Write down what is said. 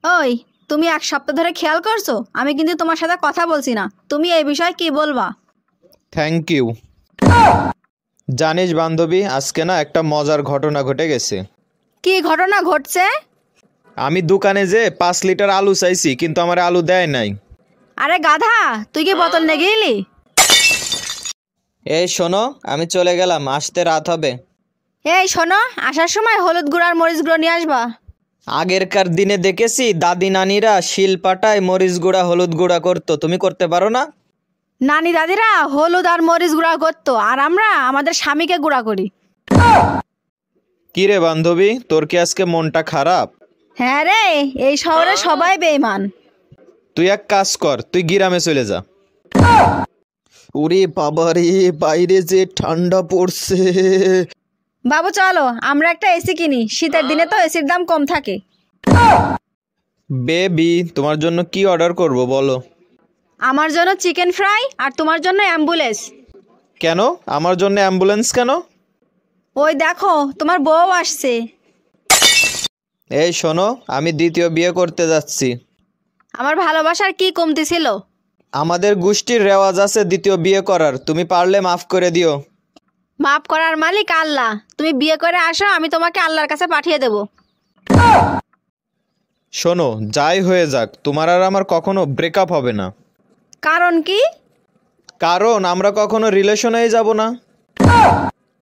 ওই, তুমি এক সপ্তাহ ধরে খেয়াল করছো আমি কিন্তু তোমার সাথে কথা বলছি না। তুমি এই বিষয়ে কি বলবা? Thank you. জানিস বান্ধবী, আজকে না একটা মজার ঘটনা ঘটে গেছে। কি ঘটনা ঘটছে? আমি দোকানে যে 5 লিটার আলু চাইছি, কিন্তু আমার আলু দেয় নাই। আরে গাধা, তুই কি বোতল নিয়ে গেলি? এই শোনো, আমি চলে গেলাম, আসতে রাত হবে। এই শোনো, আসার সময় হলুদ গুঁড়ো আর মরিচ গুঁড়ো নিয়ে আসবা। আগেরকার দিনে দেখেছি দাদি নানিরা শিল পাটায় মরিচ গুঁড়া হলুদ গুঁড়া করতো, তুমি করতে পারো না? নানি দাদিরা হলুদ আর মরিচ গুঁড়া করতো, আর আমরা আমাদের স্বামীকে গুঁড়া করি। কি রে বান্ধবী, তোর কি আজকে মনটা খারাপ? হ্যাঁ রে, এই শহরে সবাই বেঈমান। তুই এক কাজ কর, তুই গ্রামে চলে যা। ওরে বাবা রে, বাইরে যে ঠান্ডা পড়ছে। বাবু চলো আমরা একটা এসি কিনি, শীতের দিনে তো এসির দাম কম থাকে। বেবি, তোমার জন্য কি অর্ডার করব বলো? আমার জন্য চিকেন ফ্রাই আর তোমার জন্য অ্যাম্বুলেন্স। কেন আমার জন্য অ্যাম্বুলেন্স কেন? ওই দেখো তোমার বউ আসছে। এই শোনো, আমি দ্বিতীয় বিয়ে করতে যাচ্ছি। আমার ভালোবাসার কি কমতি ছিল? আমাদের গোষ্ঠীর রেওয়াজ আছে দ্বিতীয় বিয়ে করার, তুমি পারলে মাফ করে দিও। মাফ করার মালিক আল্লাহ। তুমি বিয়ে করে আসো, আমি তোমাকে আল্লাহর কাছে পাঠিয়ে দেব। শোনো, যাই হয়ে যাক, তোমার আর আমার কখনো ব্রেকআপ হবে না। কারণ কি? কারণ আমরা কখনো রিলেশনেই যাব না।